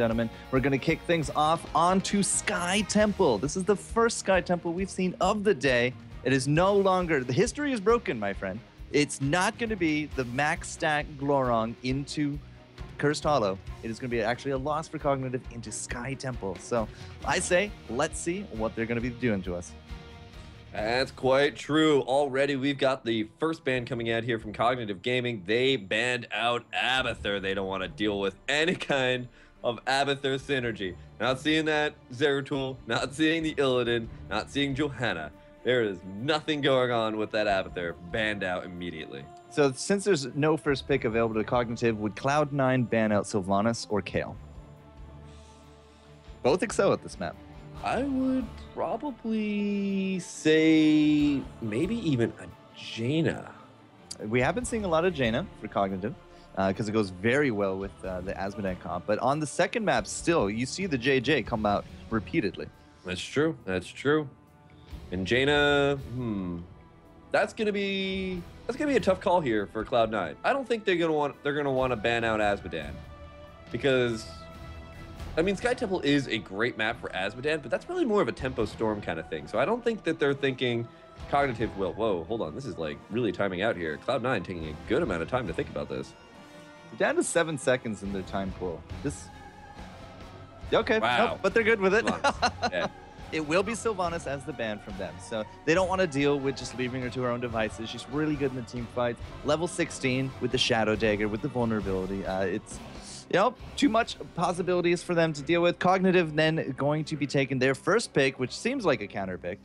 gentlemen. We're going to kick things off onto Sky Temple. This is the first Sky Temple we've seen of the day. It is no longer, the history is broken, my friend. It's not going to be the max stack Glorong into Cursed Hollow. It is going to be actually a loss for Cognitive into Sky Temple. So I say, let's see what they're going to be doing to us. That's quite true. Already, we've got the first ban coming out here from Cognitive Gaming. They banned out Abathur. They don't want to deal with any kind of Abathur synergy. Not seeing that Zeratul, not seeing the Illidan, not seeing Johanna. There is nothing going on with that Abathur. Banned out immediately. So since there's no first pick available to Cognitive, would Cloud9 ban out Sylvanas or Kayle? Both excel at this map. I would probably say maybe even a Jaina. We have been seeing a lot of Jaina for Cognitive because it goes very well with the Asmodee comp. But on the second map, still, you see the JJ come out repeatedly. That's true. That's true. And Jaina, that's gonna be a tough call here for Cloud9. I don't think they're gonna want to ban out Asmodee because, I mean, Sky Temple is a great map for Asmodee, but that's really more of a tempo storm kind of thing. So I don't think that they're thinking Cognitive will, whoa, hold on, this is like really timing out here. Cloud9 taking a good amount of time to think about this. Down to 7 seconds in their time pool. Okay, wow. Nope, but they're good with it. Yeah. It will be Sylvanas as the ban from them. So they don't want to deal with just leaving her to her own devices. She's really good in the team fights. Level 16 with the Shadow Dagger, with the vulnerability. It's, too much possibilities for them to deal with. Cognitive then going to be taking their first pick, which seems like a counter pick,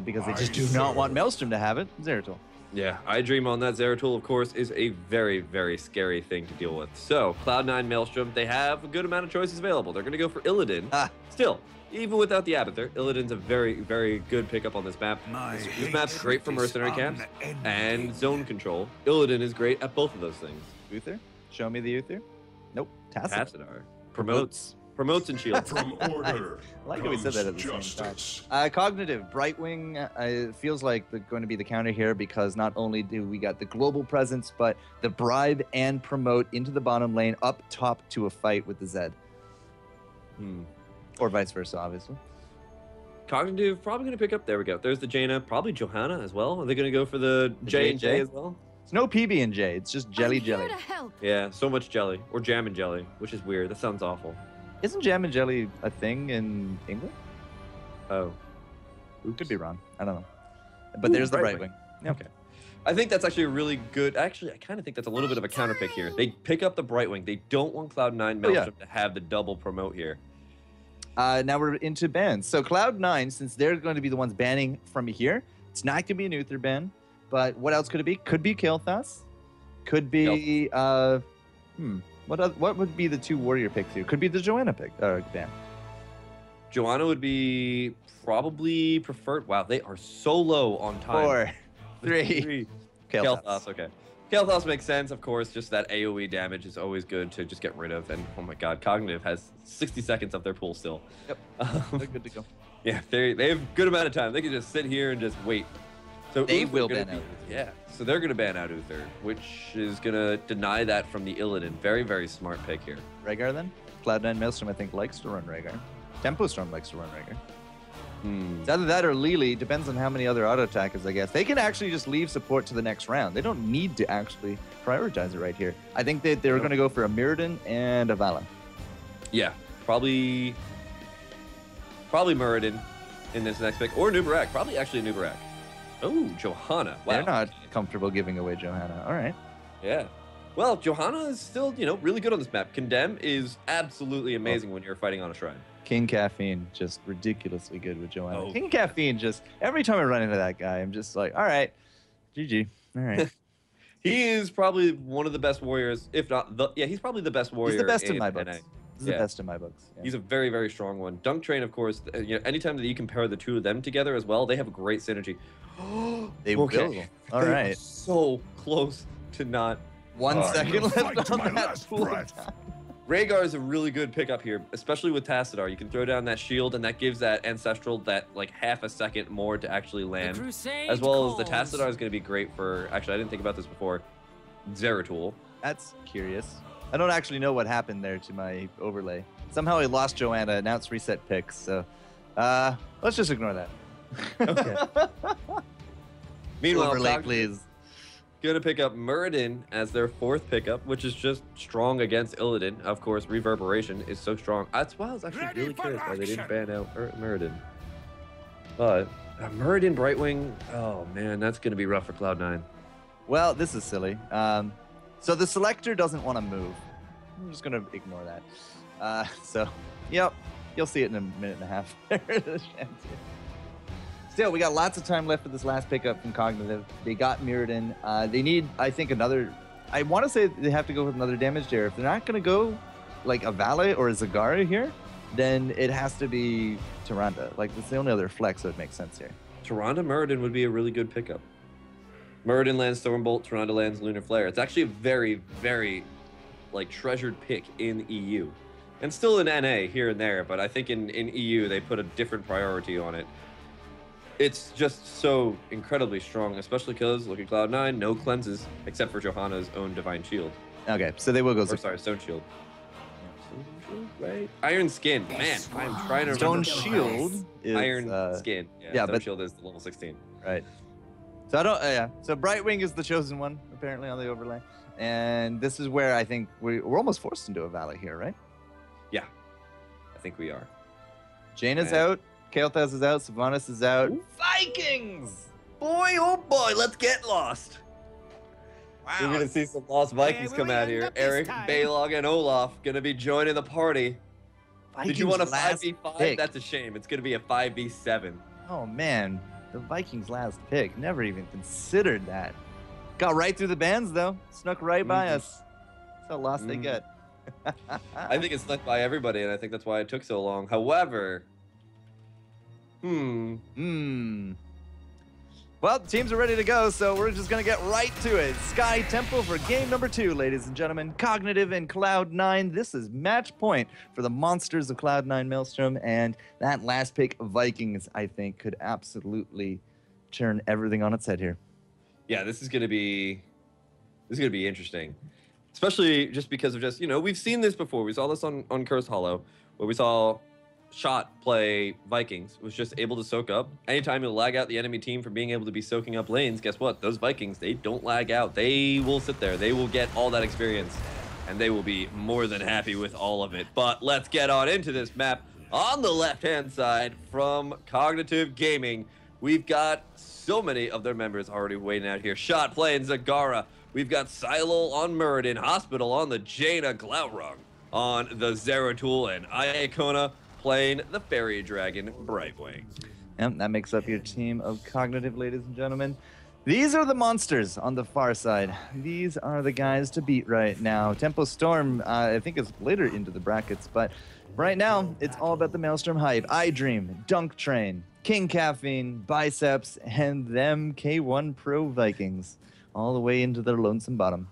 because they just do not want Maelstrom to have it. Zeratul. Yeah, I dream on that. Zeratul, of course, is a very, very scary thing to deal with. So, Cloud9, Maelstrom, they have a good amount of choices available. They're going to go for Illidan. Still, even without the Abathur, Illidan's a very, very good pickup on this map. This map's great for mercenary camps and zone control. Illidan is great at both of those things. Uther? Show me the Uther. Nope. Tassadar. Promotes and shields. From order. I like how we said that at the same time. Cognitive, Brightwing, it feels like they're going to be the counter here because not only do we got the global presence, but the bribe and promote into the bottom lane up top to a fight with the Zed. Or vice versa, obviously. Cognitive probably going to pick up. There we go. There's the Jaina. Probably Johanna as well. Are they going to go for the J and J as well? It's no PB and J. It's just jelly. Yeah, so much jelly. Or jam and jelly, which is weird. That sounds awful. Isn't jam and jelly a thing in England? Oh. Oops. Could be wrong. I don't know. But there's the Brightwing. Yeah. Okay. I think that's actually a really good... Actually, I kind of think that's a little bit of a counter pick here. They pick up the Brightwing. They don't want Cloud9 Maelstrom to have the double promote here. Now we're into bans. So Cloud9, since they're going to be the ones banning from here, it's not going to be an Uther ban. But what else could it be? Could be Kael'thas. Could be... What would be the two warrior picks here? Could be the Johanna pick ban. Johanna would be probably preferred. Wow, they are so low on time. 4, 3. Kael'thas, okay. Kael'thas makes sense, of course. Just that AoE damage is always good to just get rid of. And oh my god, Cognitive has 60 seconds of their pool still. Yep, they're good to go. Yeah, they have a good amount of time. They can just sit here and just wait. So they will ban out. Yeah, so they're going to ban out Uther, which is going to deny that from the Illidan. Very, very smart pick here. Rhaegar then? Cloud9 Maelstrom, I think, likes to run Rhaegar. Tempo Storm likes to run Rhaegar. It's either that or Lili. Depends on how many other auto attackers, I guess. They can actually just leave support to the next round. They don't need to actually prioritize it right here. I think that they're going to go for a Mirrodin and a Vala. Yeah, probably Mirrodin in this next pick. Or Nubarak. Probably actually Nubarak. Oh, Johanna. Wow. They're not comfortable giving away Johanna. All right. Yeah. Well, Johanna is still, really good on this map. Condemn is absolutely amazing when you're fighting on a shrine. King Caffeine, just ridiculously good with Johanna. King Caffeine, just every time I run into that guy, I'm just like, all right, GG. All right. He is probably one of the best warriors, if not the, he's probably the best warrior. He's the best in my NA. books. He's the best in my books. Yeah. He's a very, very strong one. Dunk Train, of course, anytime that you compare the two of them together as well, they have a great synergy. They will. All right. So close to not. 1 second left on that pool time. Rhaegar is a really good pickup here, especially with Tassadar. You can throw down that shield, and that gives that Ancestral that like half a second more to actually land. As well as the Tassadar is going to be great for... Actually, I didn't think about this before. Zeratul. That's curious. I don't actually know what happened there to my overlay. Somehow he lost Joanna, and now it's reset picks. So let's just ignore that. Okay. Meanwhile, Overlay, please. Gonna pick up Muradin as their 4th pickup, which is just strong against Illidan. Of course, Reverberation is so strong. That's why I was actually really curious why they didn't ban out Muradin. But Muradin Brightwing, oh man, that's gonna be rough for Cloud9. Well, this is silly. So the selector doesn't want to move. I'm just gonna ignore that. So, yep, you'll see it in a minute and a half. Still, we got lots of time left for this last pickup from Cognitive. They got Muradin. They need, I think, another... I want to say they have to go with another damage there. If they're not going to go like a Valet or a Zagara here, then it has to be Tyrande. Like, that's the only other flex that would make sense here. Tyrande Muradin would be a really good pickup. Muradin lands Stormbolt, Tyrande lands Lunar Flare. It's actually a very, very, like, treasured pick in EU. And still in NA here and there, but I think in EU they put a different priority on it. It's just so incredibly strong, especially because, look at Cloud9, no cleanses, except for Johanna's own Divine Shield. Okay, so they will go... Or, sorry, Stone Shield. Stone Shield, right? Iron Skin. Man, I'm trying to remember. Stone Shield is... Iron Skin. Yeah, Stone Shield is the level 16. Right. So I don't... yeah. So Brightwing is the chosen one, apparently, on the overlay. And this is where I think we're almost forced into a Valley here, right? Yeah, I think we are. Jaina's out. Kael'thas is out, Sylvanas is out. Ooh. Vikings! Boy, oh boy, let's get lost. Wow. We're gonna see some lost Vikings come out here. Eric, Balog, and Olaf gonna be joining the party. Did you want a 5v5? Pick. That's a shame. It's gonna be a 5v7. Oh man, the Vikings' last pick. Never even considered that. Got right through the bands though. Snuck right by us. That's how lost they get. I think it snuck by everybody, and I think that's why it took so long. However... Well, the teams are ready to go, so we're just going to get right to it. Sky Temple for game number 2, ladies and gentlemen. Cognitive and Cloud9. This is match point for the monsters of Cloud9 Maelstrom, and that last pick, Vikings, I think, could absolutely turn everything on its head here. Yeah, this is going to be interesting. Especially just because of just, you know, we've seen this before. We saw this on Cursed Hollow, where we saw Shot play Vikings, was just able to soak up. Anytime you lag out the enemy team from being able to be soaking up lanes, guess what? Those Vikings, they don't lag out. They will sit there. They will get all that experience, and they will be more than happy with all of it. But let's get on into this map. On the left-hand side from Cognitive Gaming, we've got so many of their members already waiting out here. Shot playing Zagara. We've got Silo on Muradin, Hospital on the Jaina, Glaurung on the Zeratul, and Iacona playing the Fairy Dragon Brightwing. Yep, that makes up your team of Cognitive, ladies and gentlemen. These are the monsters on the far side. These are the guys to beat right now. Tempo Storm, I think, is later into the brackets, but right now, it's all about the Maelstrom hype. iDream, Dunk Train, King Caffeine, Biceps, and them K1 Pro Vikings, all the way into their lonesome bottom.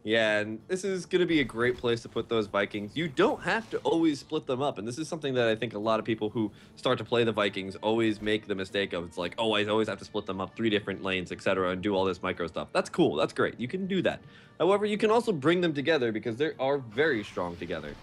Yeah, and this is going to be a great place to put those Vikings. You don't have to always split them up, and this is something that I think a lot of people who start to play the Vikings always make the mistake of. It's like, oh, I always have to split them up 3 different lanes, etc., and do all this micro stuff. That's cool. That's great. You can do that. However, you can also bring them together because they are very strong together.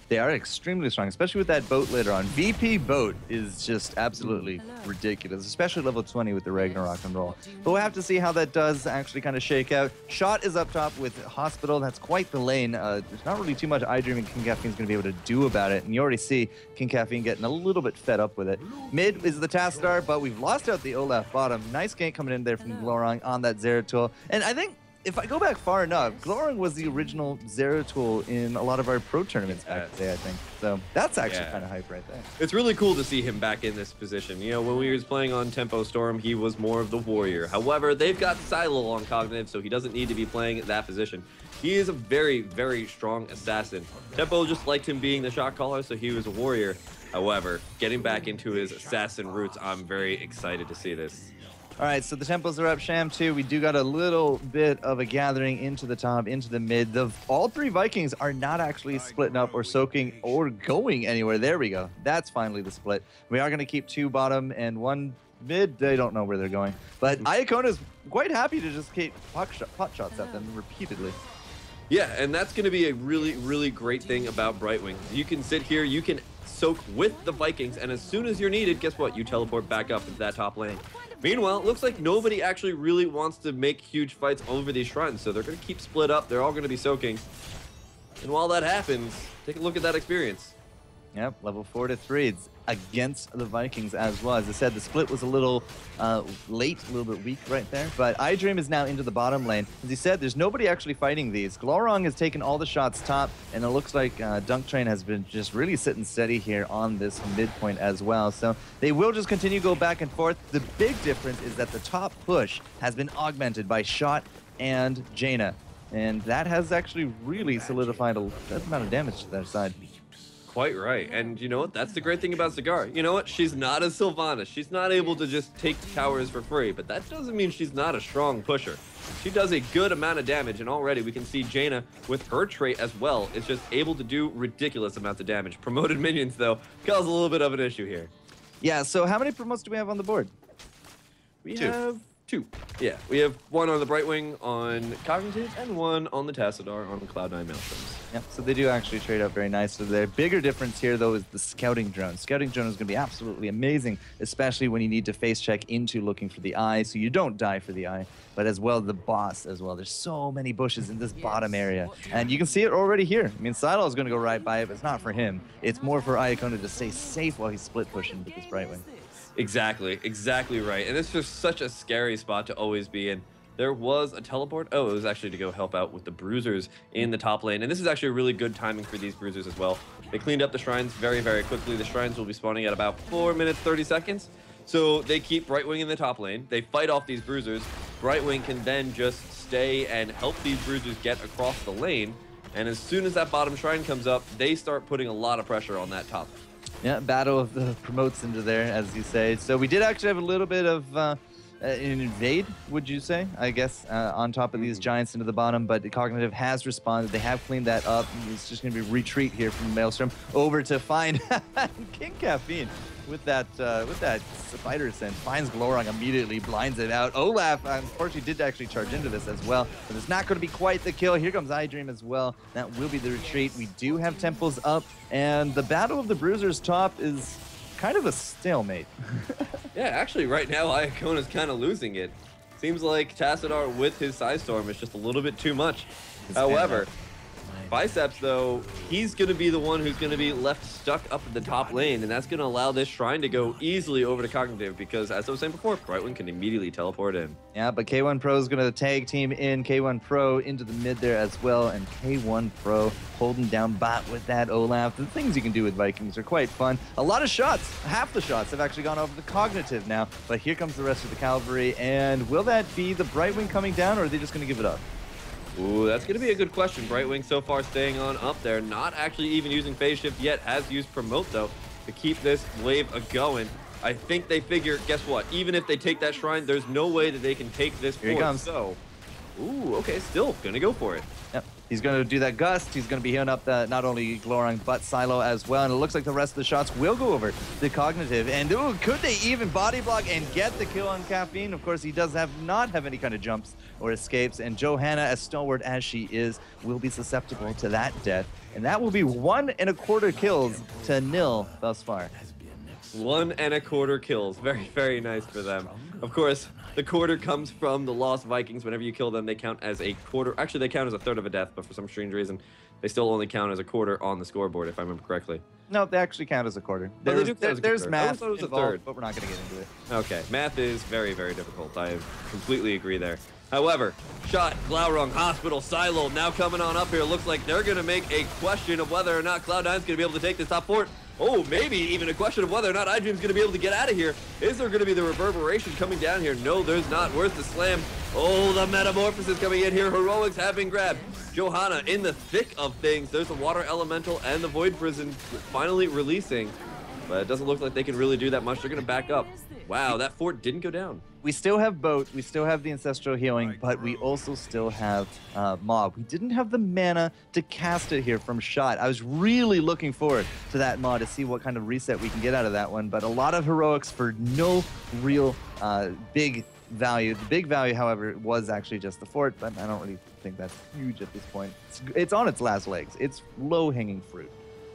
They are extremely strong, especially with that boat later on. VP boat is just absolutely ridiculous, especially level 20 with the Ragnarok and roll. But we'll have to see how that does actually kind of shake out. Shot is up top with Hospital. That's quite the lane. There's not really too much iDream and King Caffeine's going to be able to do about it. And you already see King Caffeine getting a little bit fed up with it. Mid is the Task Star, but we've lost out the Olaf bottom. Nice gank coming in there from Glaurung on that Zeratul. And I think, if I go back far enough, Glaurung was the original Zeratul in a lot of our pro tournaments back today, I think. So that's actually kind of hype right there. It's really cool to see him back in this position. You know, when we was playing on Tempo Storm, he was more of the warrior. However, they've got Silo on Cognitive, so he doesn't need to be playing that position. He is a very, very strong assassin. Tempo just liked him being the shot caller, so he was a warrior. However, getting back into his assassin roots, I'm very excited to see this. All right, so the tempos are up, Sham too. We do got a little bit of a gathering into the top, into the mid. All 3 Vikings are not actually splitting up or soaking or going anywhere. There we go. That's finally the split. We are going to keep 2 bottom and 1 mid. They don't know where they're going. But Iacona is quite happy to just keep pot shots at them repeatedly. Yeah, and that's going to be a really, really great thing about Brightwing. You can sit here, you can soak with the Vikings, and as soon as you're needed, guess what? You teleport back up into that top lane. Meanwhile, it looks like nobody actually really wants to make huge fights over these shrines, so they're going to keep split up. They're all going to be soaking. And while that happens, take a look at that experience. Yep, level 4 to 3. It's against the Vikings as well. As I said, the split was a little late, a little bit weak right there. But iDream is now into the bottom lane. As you said, there's nobody actually fighting these. Glorong has taken all the shots top, and it looks like Dunk Train has been just really sitting steady here on this midpoint as well. So they will just continue to go back and forth. The big difference is that the top push has been augmented by Shot and Jaina. And that has actually really solidified a good amount of damage to their side. Quite right. And you know what? That's the great thing about Cigar. You know what? She's not a Sylvanas. She's not able to just take towers for free, but that doesn't mean she's not a strong pusher. She does a good amount of damage, and already we can see Jaina with her trait as well is just able to do ridiculous amounts of damage. Promoted minions, though, cause a little bit of an issue here. Yeah, so how many promotes do we have on the board? We have 2. Yeah, we have 1 on the Brightwing on Cognitive and 1 on the Tassadar on the Cloud9 Maelstroms. Yep, so they do actually trade up very nicely. The bigger difference here, though, is the scouting drone. Scouting drone is going to be absolutely amazing, especially when you need to face check into looking for the eye, so you don't die for the eye, but as well the boss as well. There's so many bushes in this bottom area, and you can see it already here. I mean, Silo is going to go right by it, but it's not for him. It's more for Iacona to stay safe while he's split pushing with this Brightwing. Exactly right. And it's just such a scary spot to always be in. There was a teleport. Oh, it was actually to go help out with the bruisers in the top lane. And this is actually a really good timing for these bruisers as well. They cleaned up the shrines very, very quickly. The shrines will be spawning at about 4 minutes, 30 seconds. So they keep Brightwing in the top lane. They fight off these bruisers. Brightwing can then just stay and help these bruisers get across the lane. And as soon as that bottom shrine comes up, they start putting a lot of pressure on that top. Yeah, battle of the promotes into there, as you say. So we did actually have a little bit of an invade, would you say, I guess, on top of these giants into the bottom, but the Cognitive has responded. They have cleaned that up. It's just going to be retreat here from Maelstrom over to find King Caffeine with that spider sense. Finds Glorong immediately, blinds it out. Olaf, unfortunately, did actually charge into this as well, but it's not going to be quite the kill. Here comes iDream as well. That will be the retreat. We do have temples up, and the battle of the Bruisers top is kind of a stalemate. Yeah, actually, right now, Iacona's kind of losing it. Seems like Tassadar with his Psystorm is just a little bit too much. However, Biceps, though, he's going to be the one who's going to be left stuck up at the top lane, and that's going to allow this shrine to go easily over to Cognitive because, as I was saying before, Brightwing can immediately teleport in. Yeah, but K1 Pro is going to tag team in K1 Pro into the mid there as well, and K1 Pro holding down bot with that Olaf. The things you can do with Vikings are quite fun. A lot of shots, half the shots have actually gone over the Cognitive now, but here comes the rest of the cavalry, and will that be the Brightwing coming down, or are they just going to give it up? Ooh, that's going to be a good question. Brightwing so far staying on up there, not actually even using phase shift yet, has used promote though to keep this wave a-going. I think they figure, guess what, even if they take that shrine, there's no way that they can take this Here he comes. So, ooh, okay, still going to go for it. Yep, he's going to do that gust. He's going to be healing up not only Glorong, but Silo as well. And it looks like the rest of the shots will go over the Cognitive. And ooh, could they even body block and get the kill on Caffeine? Of course, he does not have any kind of jumps or escapes. And Johanna, as stalwart as she is, will be susceptible to that death. And that will be 1 1/4 kills to 0 thus far. 1 1/4 kills. Very, very nice for them. Of course, the quarter comes from the Lost Vikings. Whenever you kill them, they count as a quarter. Actually, they count as a third of a death, but for some strange reason, they still only count as a quarter on the scoreboard, if I remember correctly. No, they actually count as a quarter. There's math involved, but we're not going to get into it. Okay, math is very, very difficult. I completely agree there. However, Shot, Glaurung, Hospital, Silo now coming on up here. Looks like they're going to make a question of whether or not Cloud9's going to be able to take this top fort. Oh, maybe even a question of whether or not iDream's going to be able to get out of here. Is there going to be the reverberation coming down here? No, there's not. Where's the slam? Oh, the metamorphosis coming in here. Heroics have been grabbed. Johanna in the thick of things. There's the Water Elemental and the Void Prison finally releasing. But it doesn't look like they can really do that much. They're going to back up. Wow, that fort didn't go down. We still have Boat, we still have the Ancestral Healing, but we also still have Mob. We didn't have the mana to cast it here from Shot. I was really looking forward to that mod to see what kind of reset we can get out of that one, but a lot of heroics for no real big value. The big value, however, was actually just the fort, but I don't really think that's huge at this point. It's on its last legs. It's low-hanging fruit.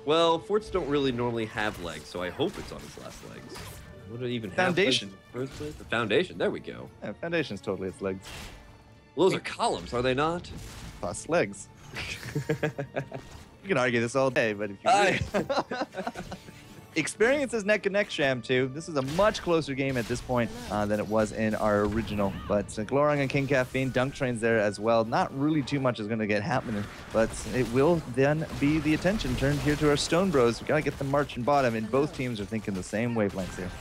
Well, forts don't really normally have legs, so I hope it's on its last legs. Would it even have Foundation. legs in the first place? The foundation. There we go. Yeah, foundation's totally its legs. Well, those are columns, are they not? Plus legs. You can argue this all day, but if you really... Experience is neck and neck, Sham, too. This is a much closer game at this point than it was in our original. But Glorong and King Caffeine, Dunk Train's there as well. Not really too much is going to get happening, but it will then be the attention turned here to our Stone Bros. We got to get them marching bottom, and both teams are thinking the same wavelengths here.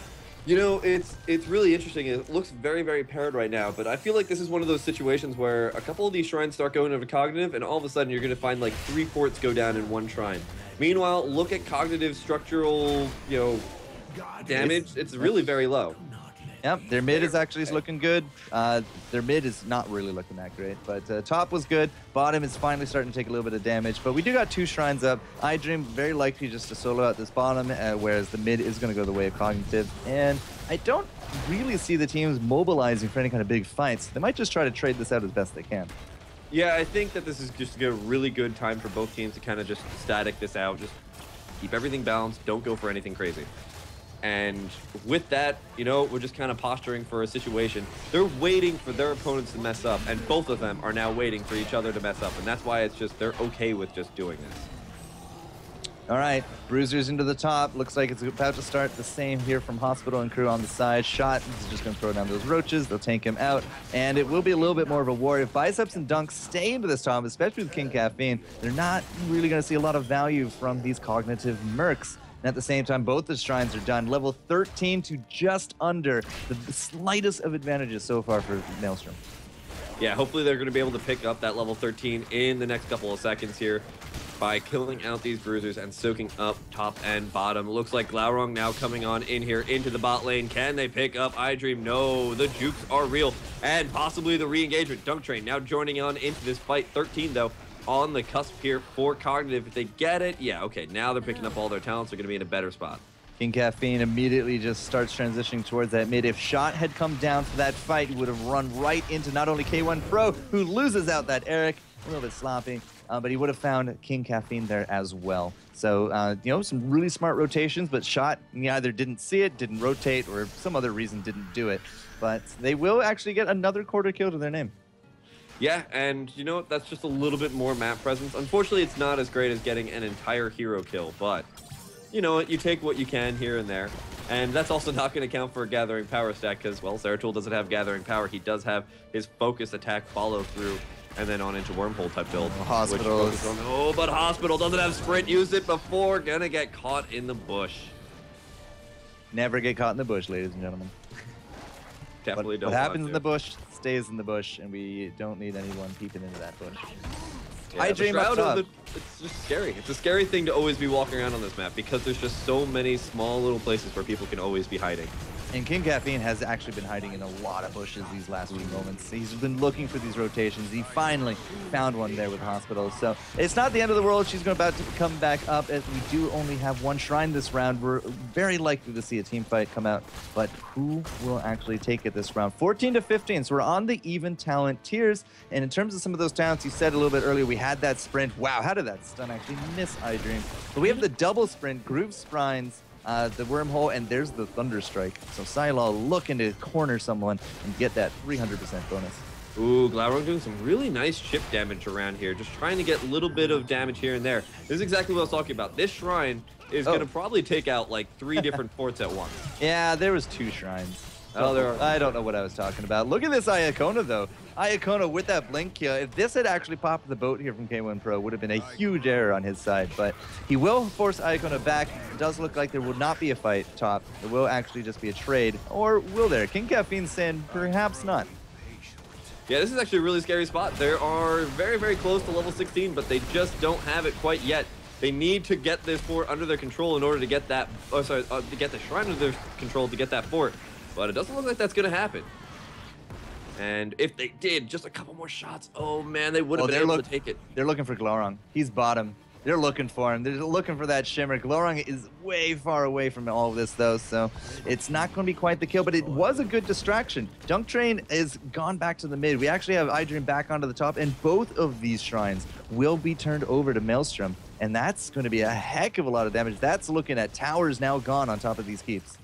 You know, it's really interesting. It looks very, very paired right now, but I feel like this is one of those situations where a couple of these shrines start going over cognitive, and all of a sudden you're going to find like 3 forts go down in one shrine. Meanwhile, look at cognitive structural, damage. It's really very low. Yep, their mid is actually looking good. Their mid is not really looking that great, but top was good. Bottom is finally starting to take a little bit of damage, but we do got 2 shrines up. iDream very likely just to solo out this bottom, whereas the mid is going to go the way of cognitive. And I don't really see the teams mobilizing for any kind of big fights. They might just try to trade this out as best they can. Yeah, I think that this is just a really good time for both teams to kind of just static this out, just keep everything balanced, don't go for anything crazy. And with that, we're just kind of posturing for a situation. They're waiting for their opponents to mess up, and both of them are now waiting for each other to mess up, and that's why it's just they're okay with just doing this. All right, Bruisers into the top. Looks like it's about to start the same here from Hospital and Crew on the side. Shot is just going to throw down those roaches. They'll tank him out, and it will be a little bit more of a war. If Biceps and Dunks stay into this top, especially with King Caffeine, they're not really going to see a lot of value from these cognitive mercs. And at the same time, both the shrines are done. Level 13 to just under. The slightest of advantages so far for Maelstrom. Yeah, hopefully they're going to be able to pick up that level 13 in the next couple of seconds here by killing out these bruisers and soaking up top and bottom. Looks like Glaurung now coming on in here into the bot lane. Can they pick up iDream? No, the jukes are real. And possibly the re-engagement. Dunk Train now joining on into this fight. 13, though, on the cusp here for Cognitive. If they get it, yeah, okay, now they're picking up all their talents. They're going to be in a better spot. King Caffeine immediately just starts transitioning towards that mid. If Shot had come down for that fight, he would have run right into not only K1 Pro, who loses out that Eric, a little bit sloppy, but he would have found King Caffeine there as well. So, some really smart rotations, but Shot either didn't see it, didn't rotate, or some other reason didn't do it. But they will actually get another quarter kill to their name. Yeah, and you know what? That's just a little bit more map presence. Unfortunately, it's not as great as getting an entire hero kill, but you know what? You take what you can here and there. And that's also not going to count for a Gathering Power stack because, well, Zeratul doesn't have Gathering Power. He does have his focus attack follow through and then on into Wormhole type build. Hospital. Oh, but Hospital doesn't have Sprint. Used it before. Gonna get caught in the bush. Never get caught in the bush, ladies and gentlemen. Definitely don't. What happens in the bush stays in the bush, and we don't need anyone peeping into that bush. Yeah, it's just scary. It's a scary thing to always be walking around on this map because there's just so many small little places where people can always be hiding. And King Caffeine has actually been hiding in a lot of bushes these last few moments. He's been looking for these rotations. He finally found one there with Hospital. So it's not the end of the world. She's about to come back up. As we do only have one shrine this round, we're very likely to see a team fight come out. But who will actually take it this round? 14 to 15. So we're on the even talent tiers. And in terms of some of those talents, you said a little bit earlier, we had that sprint. Wow, how did that stun actually miss iDream? But we have the double sprint, Groove Sprines, the Wormhole, and there's the Thunderstrike. So Sylaw looking to corner someone and get that 300% bonus. Ooh, Glaurung doing some really nice chip damage around here. Just trying to get a little bit of damage here and there. This is exactly what I was talking about. This shrine is going to probably take out like 3 different forts at once. Yeah, there was 2 shrines. Oh, I don't know what I was talking about. Look at this Iacona, though. Iacona with that blink kill. If this had actually popped the boat here from K1 Pro, would have been a huge error on his side. But he will force Iacona back. It does look like there will not be a fight top. It will actually just be a trade. Or will there? King Caffeine saying perhaps not. Yeah, this is actually a really scary spot. They are very, very close to level 16, but they just don't have it quite yet. They need to get this fort under their control in order to get that, to get the shrine under their control to get that fort. But it doesn't look like that's going to happen. And if they did, just a couple more shots, oh man, they would have been able to take it. They're looking for Glaurung. He's bottom. They're looking for him. They're looking for that shimmer. Glorung is way far away from all of this, though, so it's not going to be quite the kill, but it was a good distraction. Dunk Train is gone back to the mid. We actually have iDream back onto the top, and both of these shrines will be turned over to Maelstrom, and that's going to be a heck of a lot of damage. That's looking at towers now gone on top of these keeps.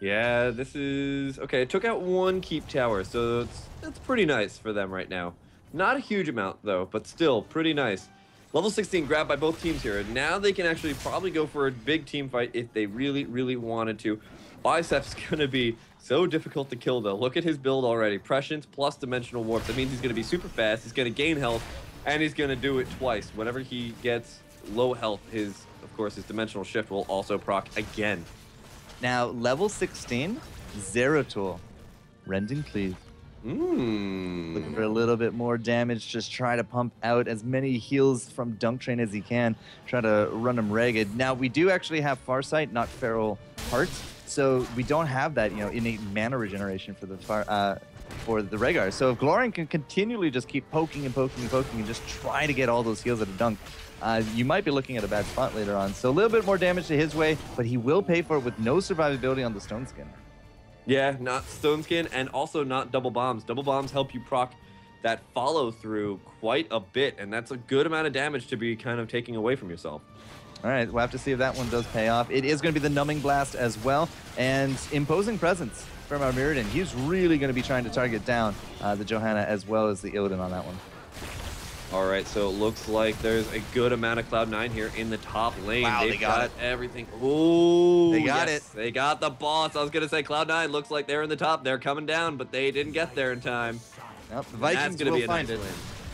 Yeah, this is... Okay, it took out one keep tower, so it's pretty nice for them right now. Not a huge amount, though, but still pretty nice. Level 16 grabbed by both teams here, and now they can actually probably go for a big team fight if they really, really wanted to. Bicep's going to be so difficult to kill, though. Look at his build already. Prescience plus Dimensional Warp. That means he's going to be super fast, he's going to gain health, and he's going to do it twice. Whenever he gets low health, of course, his Dimensional Shift will also proc again. Now, level 16, Zeratul, Rend and Cleave. Looking for a little bit more damage, just try to pump out as many heals from Dunk Train as he can, try to run him ragged. Now, we do actually have Farsight, not Feral Heart, so we don't have that, innate mana regeneration for the Rhaegar. So if Glorung can continually just keep poking and poking and poking and just try to get all those heals at a Dunk, you might be looking at a bad spot later on. So a little bit more damage to his way, but he will pay for it with no survivability on the Stone Skin. Yeah, not Stone Skin, and also not Double Bombs. Double Bombs help you proc that follow through quite a bit, and that's a good amount of damage to be kind of taking away from yourself. All right, we'll have to see if that one does pay off. It is going to be the Numbing Blast as well, and Imposing Presence from our Mirrodin. He's really going to be trying to target down the Johanna as well as the Illidan on that one. All right, so it looks like there's a good amount of Cloud9 here in the top lane. Wow, They've they got it. Everything. Ooh, they got yes, it. They got the boss. I was going to say Cloud9 looks like they're in the top. They're coming down, but they didn't get there in time. Nope, the Vikings will find it.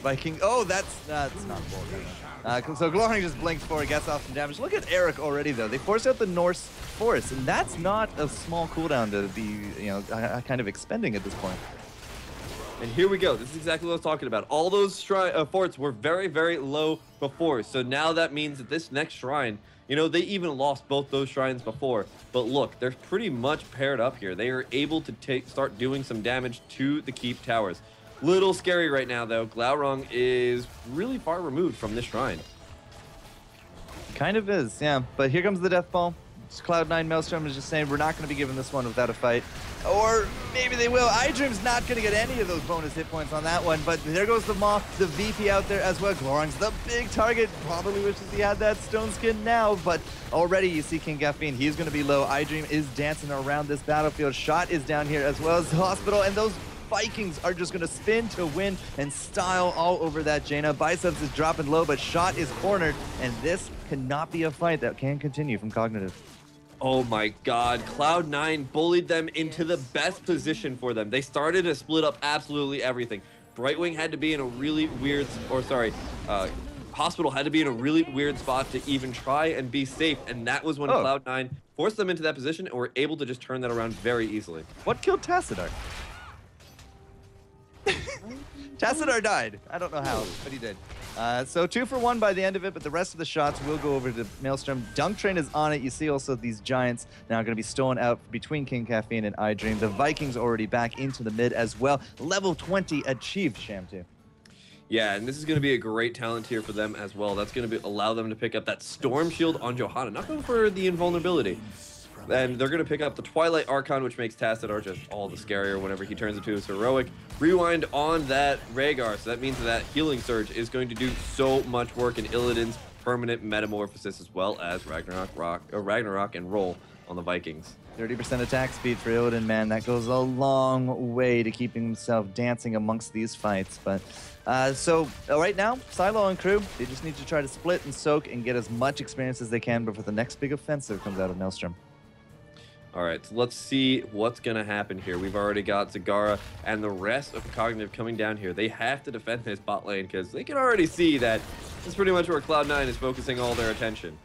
Viking. Oh, that's not bold. So Glorung just blinks forward, gets off some damage. Look at Eric already, though. They forced out the Norse Forest, and that's not a small cooldown to be, kind of expending at this point. And here we go. This is exactly what I was talking about. All those forts were very, very low before. So now that means that this next shrine, they even lost both those shrines before. But look, they're pretty much paired up here. They are able to start doing some damage to the keep towers. Little scary right now, though. Glaurung is really far removed from this shrine. Kind of is, yeah. But here comes the death ball. Cloud9 Maelstrom is just saying we're not going to be giving this one without a fight. Or maybe they will. iDream's not going to get any of those bonus hit points on that one, but there goes the Moth, the VP out there as well. Glorung's the big target. Probably wishes he had that Stone Skin now, but already you see King Caffeine. He's going to be low. iDream is dancing around this battlefield. Shot is down here as well as the Hospital, and those Vikings are just going to spin to win and style all over that Jaina. Biceps is dropping low, but Shot is cornered, and this cannot be a fight that can continue from Cognitive. Oh my god, Cloud9 bullied them into the best position for them. They started to split up absolutely everything. Brightwing had to be in a really weird, Hospital had to be in a really weird spot to even try and be safe, and that was when Cloud9 forced them into that position and were able to just turn that around very easily. What killed Tassadar? Tassadar died. I don't know how, but he did. So 2 for 1 by the end of it, but the rest of the shots will go over to Maelstrom. Dunk Train is on it. You see also these giants now going to be stolen out between King Caffeine and iDream. The Vikings already back into the mid as well. Level 20 achieved, Sham2. Yeah, and this is going to be a great talent tier for them as well. That's going to allow them to pick up that Storm Shield on Johanna, not going for the invulnerability. And they're going to pick up the Twilight Archon, which makes Tassadar just all the scarier whenever he turns into his heroic. Rewind on that Rhaegar, so that means that Healing Surge is going to do so much work in Illidan's permanent metamorphosis, as well as Ragnarok and roll on the Vikings. 30% attack speed for Illidan, man. That goes a long way to keeping himself dancing amongst these fights. But so right now, Silo and crew, they just need to try to split and soak and get as much experience as they can before the next big offensive comes out of Maelstrom. All right, so let's see what's going to happen here. We've already got Zagara and the rest of Cognitive coming down here. They have to defend this bot lane because they can already see that this is pretty much where Cloud9 is focusing all their attention.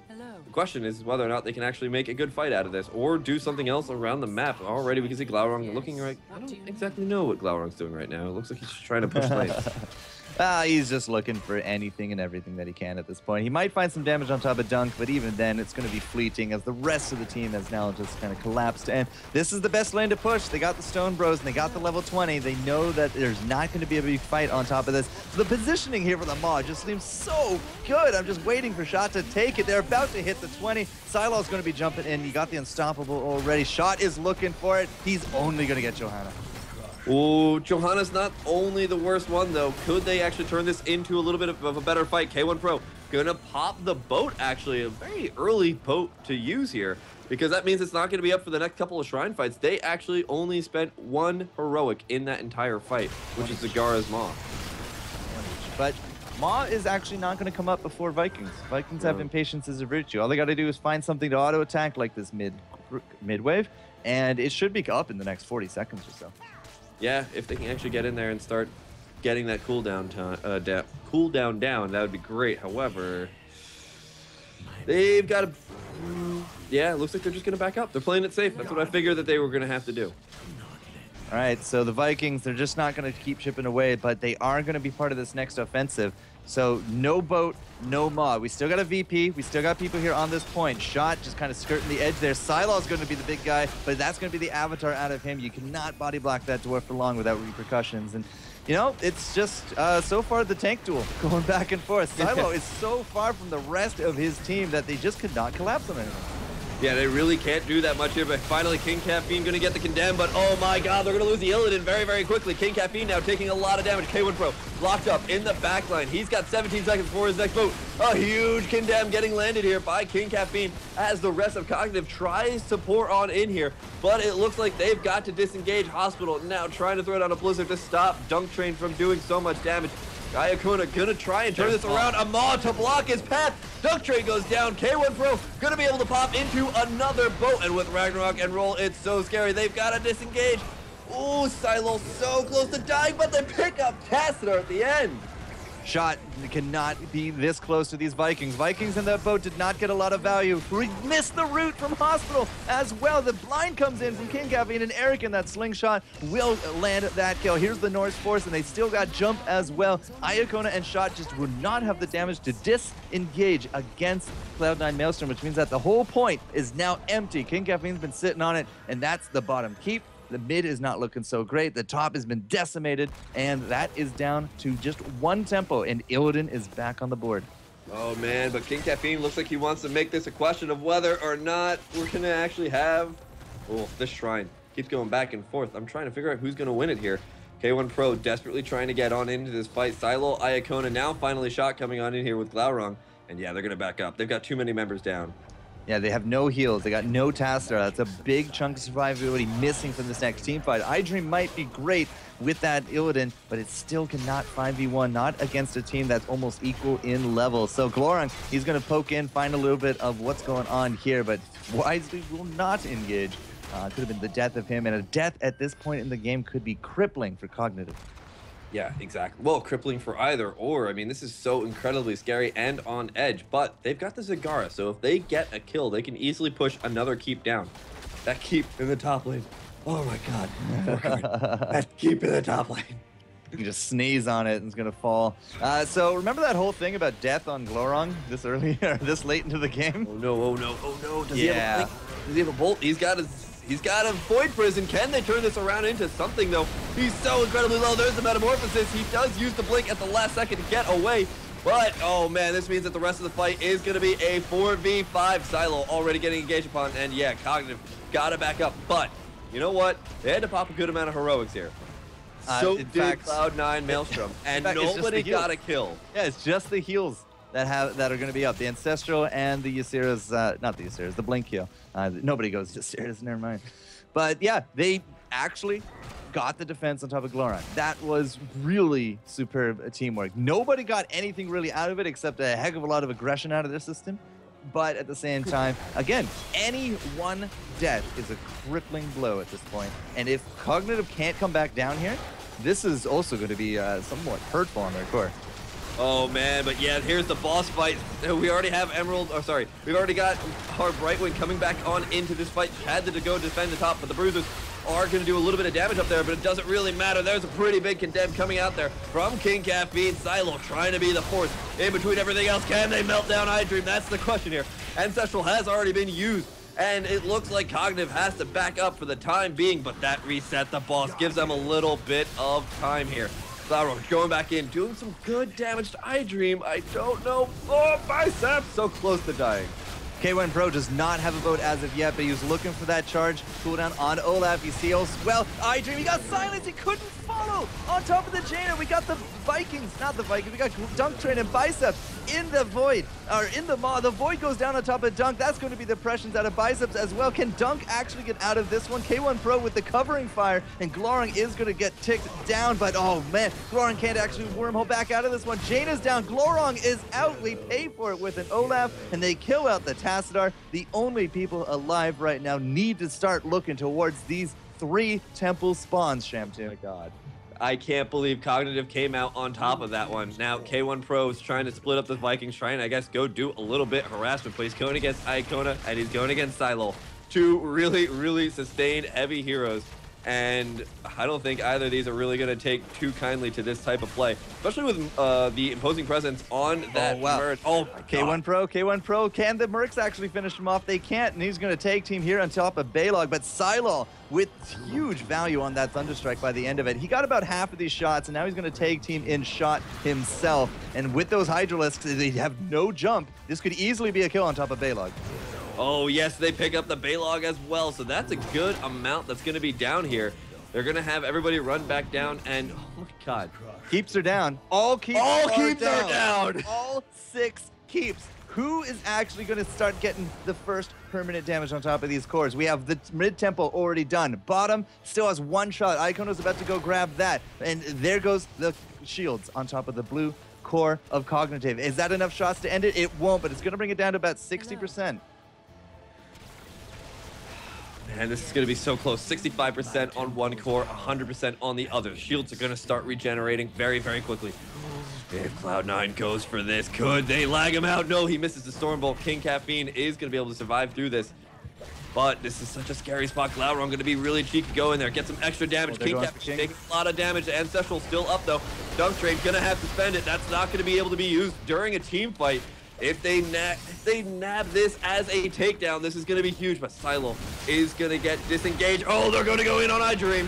Hello. The question is whether or not they can actually make a good fight out of this or do something else around the map. Already we can see Glaurung looking right. I don't exactly know what Glaurung's doing right now. It looks like he's just trying to push lanes. He's just looking for anything and everything that he can at this point. He might find some damage on top of Dunk, but even then, it's going to be fleeting as the rest of the team has now just kind of collapsed. And this is the best lane to push. They got the Stone Bros, and they got the level 20. They know that there's not going to be a big fight on top of this. So the positioning here for the Maw just seems so good. I'm just waiting for Shot to take it. They're about to hit the 20. Siloh's going to be jumping in. You got the Unstoppable already. Shot is looking for it. He's only going to get Johanna. Oh, Johanna's not only the worst one, though. Could they actually turn this into a little bit of a better fight? K1 Pro gonna pop the boat, actually. A very early boat to use here, because that means it's not gonna be up for the next couple of Shrine fights. They actually only spent 1 heroic in that entire fight, which is Zagara's Maw. But Maw is actually not going to come up before Vikings. Vikings have impatience as a virtue. All they got to do is find something to auto-attack like this mid-wave, and it should be up in the next 40 seconds or so. Yeah, if they can actually get in there and start getting that cooldown down, that would be great. However, they've got to... yeah, it looks like they're just going to back up. They're playing it safe. That's what I figured that they were going to have to do. All right, so the Vikings, they're just not going to keep chipping away, but they are going to be part of this next offensive. So no boat, no Maw. We still got a VP. We still got people here on this point. Shot just kind of skirting the edge there. Siloh's going to be the big guy, but that's going to be the avatar out of him. You cannot body block that dwarf for long without repercussions. And, you know, it's just so far the tank duel going back and forth. Siloh is so far from the rest of his team that they just could not collapse on anything. Yeah, they really can't do that much here, but finally King Caffeine going to get the condemn, but oh my god, they're going to lose the Illidan very, very quickly. King Caffeine now taking a lot of damage. K1 Pro locked up in the backline. He's got 17 seconds for his next boat. A huge condemn getting landed here by King Caffeine as the rest of Cognitive tries to pour on in here, but it looks like they've got to disengage Hospital, now trying to throw down a Blizzard to stop Dunk Train from doing so much damage. Iacona gonna try and turn this around. A Maw to block his path. Dunk Train goes down. K1 Pro gonna be able to pop into another boat. And with Ragnarok and Roll, it's so scary. They've got to disengage. Ooh, Siloh so close to dying, but they pick up Tassadar at the end. Shot cannot be this close to these Vikings. Vikings in that boat did not get a lot of value. We missed the route from Hospital as well. The blind comes in from King Caffeine, and Eric in that slingshot will land that kill. Here's the Norse Force, and they still got jump as well. Iacona and Shot just would not have the damage to disengage against Cloud9 Maelstrom, which means that the whole point is now empty. King Caffeine's been sitting on it, and that's the bottom keep. The mid is not looking so great. The top has been decimated, and that is down to just 1 tempo, and Illidan is back on the board. Oh man, but King Caffeine looks like he wants to make this a question of whether or not we're gonna actually have... oh, this Shrine keeps going back and forth. I'm trying to figure out who's gonna win it here. K1 Pro desperately trying to get on into this fight. Silohh, Iacona, now finally Shot coming on in here with Glaurung, and yeah, they're gonna back up. They've got too many members down. Yeah, they have no heals. They got no Tassadar. That's a big chunk of survivability missing from this next team fight. iDream might be great with that Illidan, but it still cannot 5v1, not against a team that's almost equal in level. So Glaurung, he's going to poke in, find a little bit of what's going on here, but wisely will not engage. Could have been the death of him, and a death at this point in the game could be crippling for Cognitive. Yeah, exactly. Well, crippling for either or. I mean, this is so incredibly scary and on edge, but they've got the Zagara, so if they get a kill, they can easily push another keep down. That keep in the top lane. Oh my god. That keep in the top lane. You can just sneeze on it and it's gonna fall. So remember that whole thing about death on Glaurung this early or this late into the game? Oh no, oh no, oh no. Does he have a bolt? He's got a Void Prison. Can they turn this around into something, though? He's so incredibly low. There's the Metamorphosis. He does use the Blink at the last second to get away. But, oh man, this means that the rest of the fight is going to be a 4v5. Silohh already getting engaged upon. And yeah, Cognitive got to back up. But, you know what? They had to pop a good amount of heroics here. So did Cloud9 Maelstrom. And nobody got a kill. Yeah, it's just the heals that are going to be up. The Ancestral and the Ysera's, not the Ysera's, the Blink heal. Nobody goes to Ysera's, never mind. But yeah, they actually got the defense on top of Glaurung. That was really superb teamwork. Nobody got anything really out of it except a heck of a lot of aggression out of their system. But at the same time, again, any one death is a crippling blow at this point. And if Cognitive can't come back down here, this is also going to be somewhat hurtful on their core. Oh man, but yeah, here's the boss fight. We already have Emerald, oh sorry, we've already got our Brightwing coming back on into this fight. Had to go defend the top, but the Bruisers are going to do a little bit of damage up there, but it doesn't really matter. There's a pretty big condemn coming out there from King Caffeine. Silo trying to be the force in between everything else. Can they melt down iDream? That's the question here. Ancestral has already been used, and it looks like Cognitive has to back up for the time being, but that reset the boss gives them a little bit of time here. Cloudrock going back in, doing some good damage to iDream. I don't know. Oh, Biceps! So close to dying. K1 Pro does not have a vote as of yet, but he was looking for that charge cooldown on Olaf. You see, well, iDream, he got silenced. He couldn't follow on top of the Jaina. We got the Vikings, not the Vikings. We got Dunk Train and Biceps in the Void, or in the Maw. The Void goes down on top of Dunk. That's going to be the pressions out of Biceps as well. Can Dunk actually get out of this one? K1 Pro with the covering fire, and Glorong is going to get ticked down, but oh man, Glorong can't actually wormhole back out of this one. Jaina's down. Glorong is out. We pay for it with an Olaf, and they kill out the Tassadar. The only people alive right now need to start looking towards these 3 temple spawns, Shamtu. Oh my god. I can't believe Cognitive came out on top of that one. Now, K1 Pro is trying to split up the Vikings, trying to, I guess, go do a little bit harassment, but he's going against Iacona, and he's going against Silo. 2 really, really sustained heavy heroes. And I don't think either of these are really going to take too kindly to this type of play, especially with the imposing presence on that merge. Oh, K1 Pro, can the Mercs actually finish him off? They can't, and he's going to take team here on top of Baylog, but Silo with huge value on that Thunderstrike by the end of it. He got about half of these shots, and now he's going to take team in shot himself. And with those Hydralisks, they have no jump. This could easily be a kill on top of Baylog. Oh, yes, they pick up the Baylog as well, so that's a good amount that's going to be down here. They're going to have everybody run back down, and oh my god. Keeps are down. All keeps are down. All 6 keeps. Who is actually going to start getting the first permanent damage on top of these cores? We have the mid-tempo already done. Bottom still has 1 shot. Icono's about to go grab that. And there goes the shields on top of the blue core of Cognitive. Is that enough shots to end it? It won't, but it's going to bring it down to about 60%. Man, this is going to be so close. 65% on one core, 100% on the other. Shields are going to start regenerating very, very quickly. If Cloud9 goes for this, could they lag him out? No, he misses the Stormbolt. King Caffeine is going to be able to survive through this. But this is such a scary spot. Cloudron going to be really cheeky, go in there, get some extra damage. King Caffeine taking a lot of damage. Ancestral still up, though. Dunk Train going to have to spend it. That's not going to be able to be used during a team fight. If they nab this as a takedown, this is going to be huge, but Silo is going to get disengaged. Oh, they're going to go in on iDream.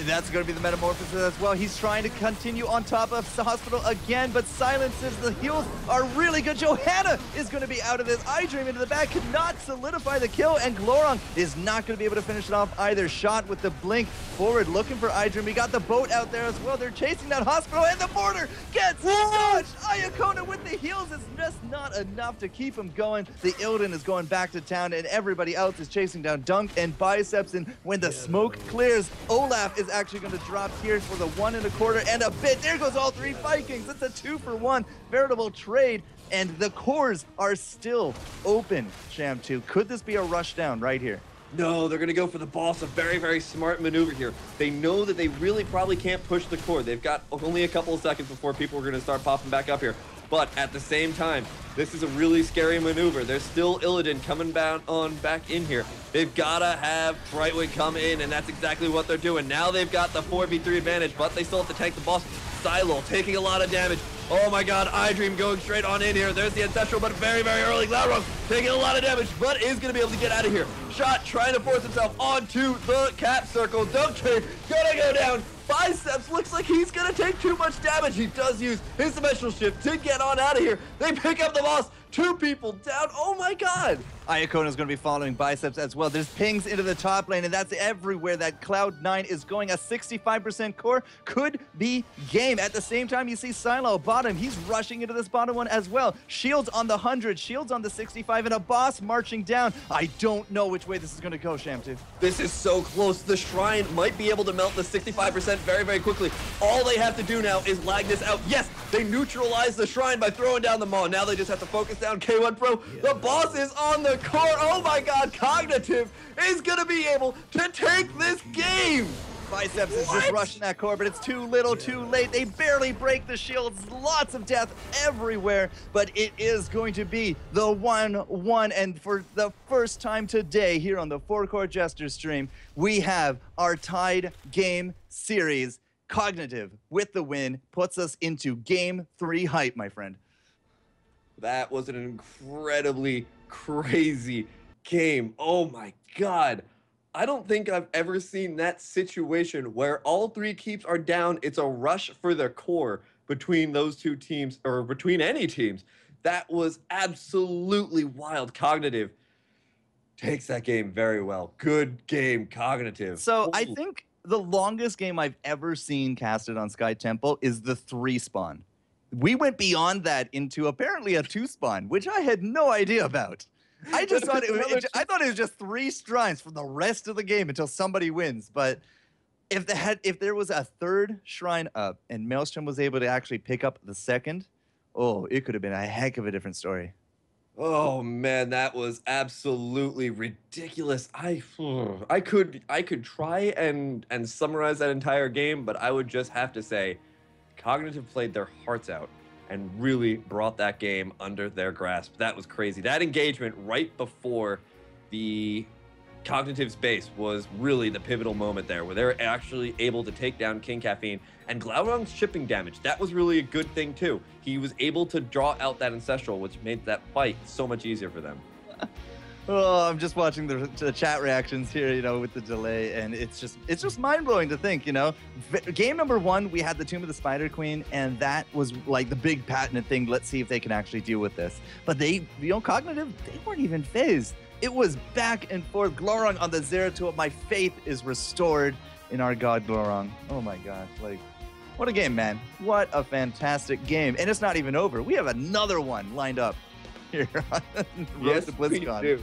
That's going to be the metamorphosis as well. He's trying to continue on top of the hospital again, but silences. The heals are really good. Johanna is going to be out of this. iDream into the back could not solidify the kill, and Glorong is not going to be able to finish it off either. Shot with the blink forward, looking for iDream. We got the boat out there as well. They're chasing that hospital, and the border gets dodged. Iacona with the heals is just not enough to keep him going. The Illidan is going back to town, and everybody else is chasing down Dunk and Biceps, and when the smoke clears, Olaf is actually going to drop here for the 1 1/4 and a bit. There goes all 3 Vikings. It's a 2-for-1 veritable trade, and the cores are still open. Sham2, could this be a rush down right here? No, they're going to go for the boss. A very, very smart maneuver here. They know that they really probably can't push the core. They've got only a couple of seconds before people are going to start popping back up here. But at the same time, this is a really scary maneuver. There's still Illidan coming back in here. They've got to have Brightwing come in, and that's exactly what they're doing. Now they've got the 4v3 advantage, but they still have to tank the boss. Silo taking a lot of damage. Oh my god, iDream going straight on in here. There's the Ancestral, but very, very early. Cloudron taking a lot of damage, but is going to be able to get out of here. Shot trying to force himself onto the cap circle. Dunk Train gonna go down. Biceps looks like he's gonna take too much damage. He does use his dimensional shift to get on out of here. They pick up the boss. 2 people down. Oh my god. Iacona is going to be following Biceps as well. There's pings into the top lane, and that's everywhere that Cloud9 is going. A 65% core could be game. At the same time, you see Silo bottom. He's rushing into this bottom one as well. Shields on the 100, shields on the 65, and a boss marching down. I don't know which way this is going to go, Sham2. This is so close. The Shrine might be able to melt the 65% very, very quickly. All they have to do now is lag this out. Yes, they neutralize the Shrine by throwing down the Maw. Now they just have to focus down K1 Pro. The boss is on the core. Oh my god, Cognitive is going to be able to take this game. Biceps is just rushing that core, but it's too little, too late. They barely break the shields. Lots of death everywhere, but it is going to be the 1-1. And for the first time today here on the FourCourtJester stream, we have our tied game series. Cognitive with the win puts us into game 3 hype, my friend. That was an incredibly crazy game. Oh my God. I don't think I've ever seen that situation where all 3 keeps are down. It's a rush for the core between those 2 teams, or between any teams. That was absolutely wild. Cognitive takes that game very well. Good game, Cognitive. So I think the longest game I've ever seen casted on Sky Temple is the 3 spawn. We went beyond that into apparently a 2 spawn, which I had no idea about. I just thought I thought it was just 3 shrines for the rest of the game until somebody wins. But if there was a 3rd shrine up and Maelstrom was able to actually pick up the 2nd, oh, it could have been a heck of a different story. Oh man, that was absolutely ridiculous. I could try and summarize that entire game, but I would just have to say Cognitive played their hearts out and really brought that game under their grasp. That was crazy. That engagement right before the Cognitive's base was really the pivotal moment there, where they're actually able to take down King Caffeine and Glaurung's shipping damage. That was really a good thing too. He was able to draw out that Ancestral, which made that fight so much easier for them. Oh, I'm just watching the chat reactions here, you know, with the delay, and it's just mind-blowing to think, you know. Game number 1, we had the Tomb of the Spider Queen, and that was like the big patented thing. Let's see if they can actually deal with this. But they, you know, Cognitive, they weren't even phased. It was back and forth. Glaurung on the Zeratul. My faith is restored in our god Glaurung. Oh my gosh, like, what a game, man. What a fantastic game. And it's not even over. We have another one lined up here on the road to BlizzCon. We do.